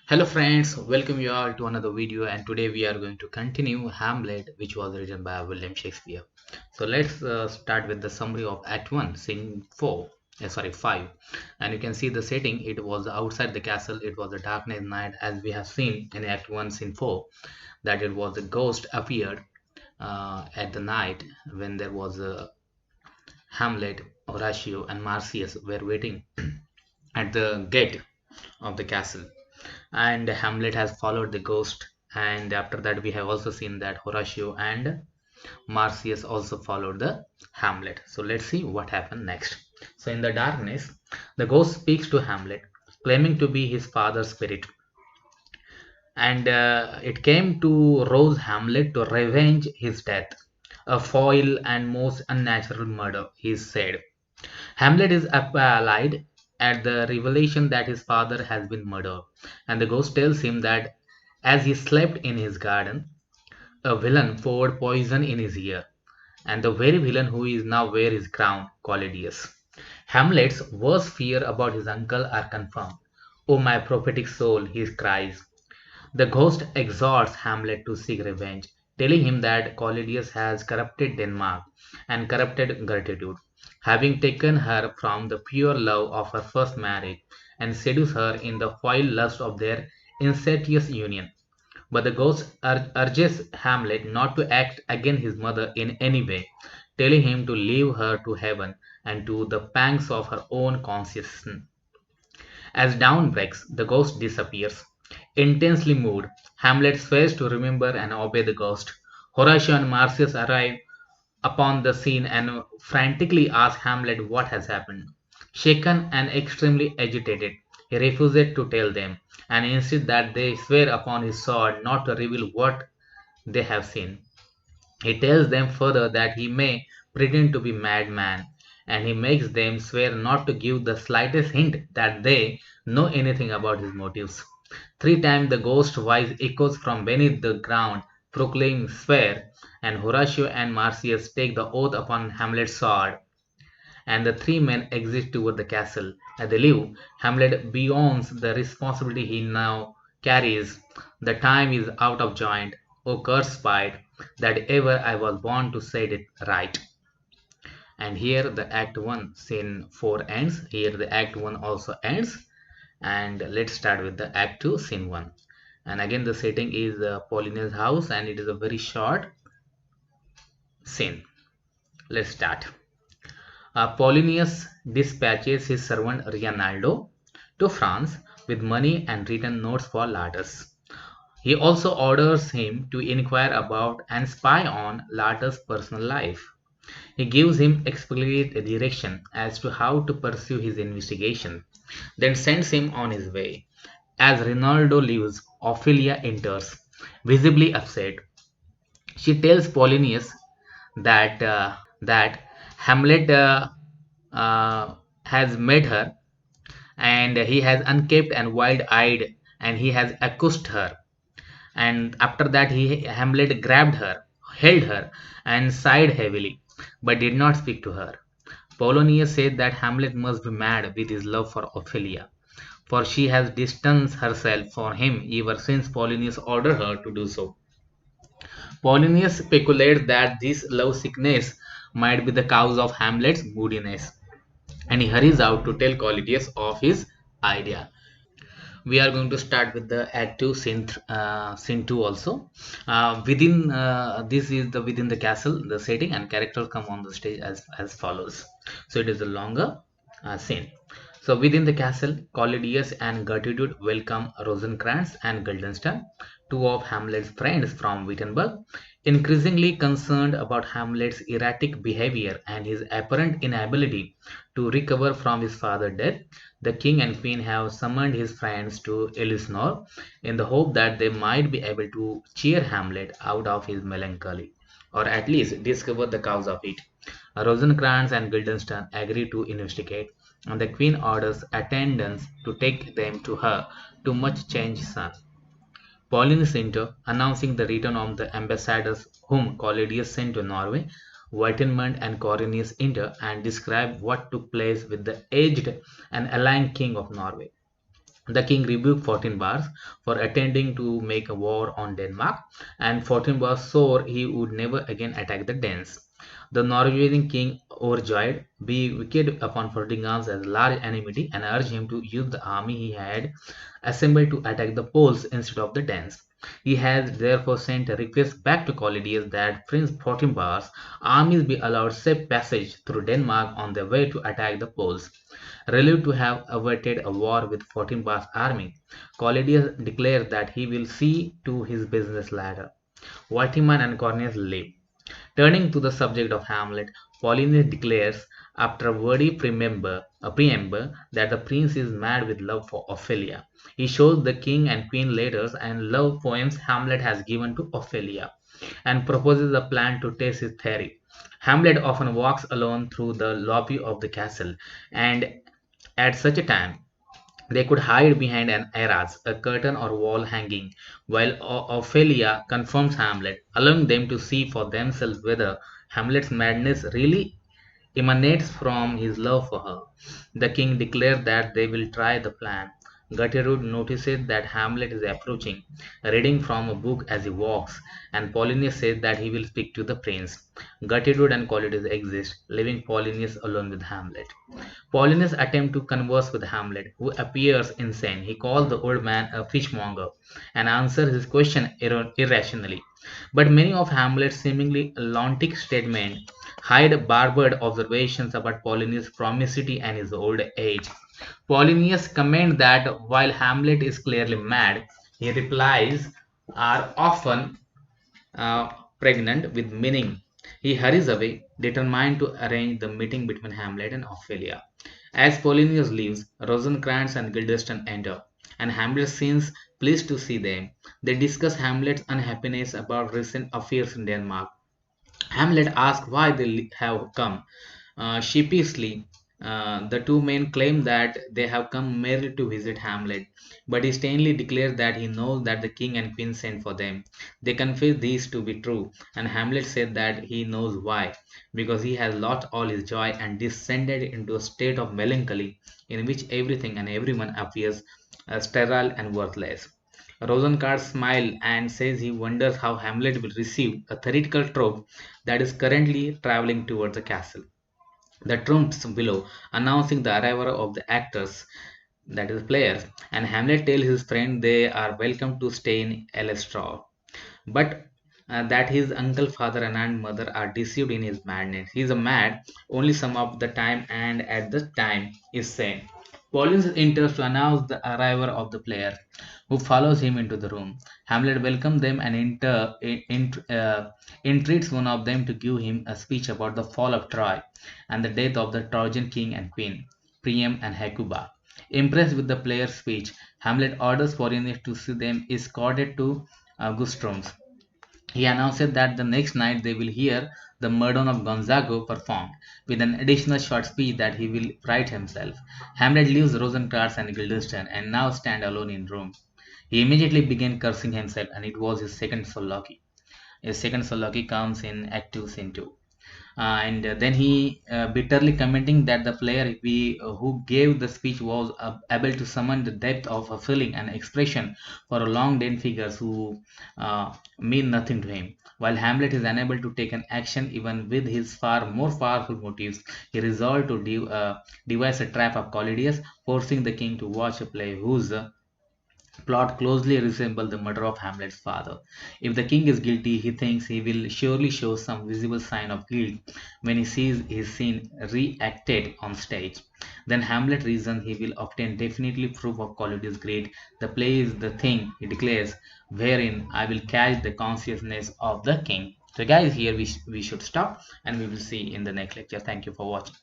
Hello friends, welcome you all to another video, and today we are going to continue Hamlet, which was written by William Shakespeare. So let's start with the summary of Act 1, Scene 4, 5. And you can see the setting. It was outside the castle. It was a darkness night, as we have seen in Act 1, Scene 4, that it was a ghost appeared at the night when there was a Hamlet, Horatio and Marcius were waiting at the gate of the castle, and Hamlet has followed the ghost. And after that, we have also seen that Horatio and Marcius also followed the Hamlet. So let's see what happened next. So in the darkness, the ghost speaks to Hamlet, claiming to be his father's spirit. And it came to rouse Hamlet to revenge his death, a foul and most unnatural murder, he said. Hamlet is appalled at the revelation that his father has been murdered, and the ghost tells him that as he slept in his garden, a villain poured poison in his ear, and the very villain who is now wear his crown, Collidius. Hamlet's worst fear about his uncle are confirmed. "Oh, my prophetic soul," he cries. The ghost exhorts Hamlet to seek revenge, telling him that Collidius has corrupted Denmark and corrupted Gertrude, having taken her from the pure love of her first marriage and seduced her in the foul lust of their incestuous union. But the ghost urges Hamlet not to act against his mother in any way, telling him to leave her to heaven and to the pangs of her own conscience. As dawn breaks, the ghost disappears. Intensely moved, Hamlet swears to remember and obey the ghost. Horatio and Marcius arrive upon the scene and frantically ask Hamlet what has happened. Shaken and extremely agitated, he refuses to tell them and insists that they swear upon his sword not to reveal what they have seen. He tells them further that he may pretend to be madman, and he makes them swear not to give the slightest hint that they know anything about his motives. Three times the ghost voice echoes from beneath the ground, proclaiming "Swear," and Horatio and Marcius take the oath upon Hamlet's sword, and the three men exit toward the castle. As they leave, Hamlet bemoans the responsibility he now carries. "The time is out of joint, O cursed spite, that ever I was born to set it right." And here the Act 1 Scene 4 ends. Here the Act 1 also ends. And let's start with the Act 2 Scene 1. And again the setting is Paulina's house, and it is a very short scene. Let's start. Polonius dispatches his servant Reinaldo to France with money and written notes for Latus. He also orders him to inquire about and spy on Latus' personal life. He gives him explicit direction as to how to pursue his investigation, then sends him on his way. As Rinaldo leaves, Ophelia enters, visibly upset. She tells Polonius that Hamlet has met her, and he has unkept and wild-eyed, and he has accosted her. And after that, Hamlet grabbed her, held her, and sighed heavily, but did not speak to her. Polonius said that Hamlet must be mad with his love for Ophelia, for she has distanced herself from him ever since Polonius ordered her to do so. Polonius speculates that this love sickness might be the cause of Hamlet's moodiness, and he hurries out to tell Collidius of his idea. We are going to start with the Act 2 scene 2 also. Within this is the within the castle, the setting and characters come on the stage as follows. So it is a longer scene. So within the castle, Collidius and Gertrude welcome Rosencrantz and Guildenstern, two of Hamlet's friends from Wittenberg. Increasingly concerned about Hamlet's erratic behavior and his apparent inability to recover from his father's death, the king and queen have summoned his friends to Elsinore in the hope that they might be able to cheer Hamlet out of his melancholy, or at least discover the cause of it. Rosencrantz and Guildenstern agree to investigate, and the queen orders attendants to take them to her too much changed son. Paulinus enter, announcing the return of the ambassadors whom Collidius sent to Norway. Wittenmund and Corinius enter and describe what took place with the aged and aligned king of Norway. The king rebuked Fortinbras for attempting to make a war on Denmark, and Fortinbras swore he would never again attack the Danes. The Norwegian king, overjoyed, wicked upon Fortinbras as a large enmity and urged him to use the army he had assembled to attack the Poles instead of the Danes. He has therefore sent a request back to Collidius that Prince Fortinbras' armies be allowed safe passage through Denmark on their way to attack the Poles. Relieved to have averted a war with Fortinbras' army, Collidius declares that he will see to his business later. Vortimer and Cornelius live. Turning to the subject of Hamlet, Polonius declares, after a wordy preamble, that the prince is mad with love for Ophelia. He shows the king and queen letters and love poems Hamlet has given to Ophelia, and proposes a plan to test his theory. Hamlet often walks alone through the lobby of the castle, and at such a time, they could hide behind an arras, a curtain or wall hanging, while Ophelia confronts Hamlet, allowing them to see for themselves whether Hamlet's madness really emanates from his love for her. The king declares that they will try the plan. Gertrude notices that Hamlet is approaching, reading from a book as he walks, and Polonius says that he will speak to the prince. Gertrude and Collidius exist, leaving Polonius alone with Hamlet. Polonius attempts to converse with Hamlet, who appears insane. He calls the old man a fishmonger and answers his question irrationally. But many of Hamlet's seemingly lunatic statements hide barbed observations about Polonius' promiscuity and his old age. Polonius comments that while Hamlet is clearly mad, his replies are often uh, pregnant with meaning. He hurries away, determined to arrange the meeting between Hamlet and Ophelia. As Polonius leaves, Rosencrantz and Guildenstern enter, and Hamlet seems pleased to see them. They discuss Hamlet's unhappiness about recent affairs in Denmark. Hamlet asks why they have come. Sheepishly, the two men claim that they have come merely to visit Hamlet, but he sternly declares that he knows that the king and queen sent for them. They confess these to be true, and Hamlet said that he knows why, because he has lost all his joy and descended into a state of melancholy in which everything and everyone appears sterile and worthless. Rosencrantz smiles and says he wonders how Hamlet will receive a theatrical troupe that is currently traveling towards the castle. The trumps below, announcing the arrival of the actors, that is, players, and Hamlet tells his friend they are welcome to stay in Elestor, but that his uncle, father, and aunt mother are deceived in his madness. He is mad only some of the time, and at the time is sane. Pauline enters to announce the arrival of the player, who follows him into the room. Hamlet welcomes them and entreats one of them to give him a speech about the fall of Troy and the death of the Trojan king and queen, Priam and Hecuba. Impressed with the player's speech, Hamlet orders foreigners to see them escorted to Gustrum's. He announces that the next night they will hear the Murdon of Gonzago performed, with an additional short speech that he will write himself. Hamlet leaves Rosencrantz and Guildenstern and now stand alone in Rome. He immediately began cursing himself, and it was his second soliloquy. His second soliloquy comes in Act 2, Scene 2. And then he bitterly commenting that the player who gave the speech was able to summon the depth of a feeling and expression for a long dead figures who mean nothing to him. While Hamlet is unable to take an action even with his far more powerful motives, he resolved to devise a trap of Collidius, forcing the king to watch a play whose plot closely resemble the murder of Hamlet's father. If the king is guilty, he thinks he will surely show some visible sign of guilt when he sees his scene reacted on stage. Then Hamlet reasons he will obtain definitely proof of Collidius' greed. The play is the thing, he declares, wherein I will catch the consciousness of the king. So guys, here we should stop, and we will see in the next lecture. Thank you for watching.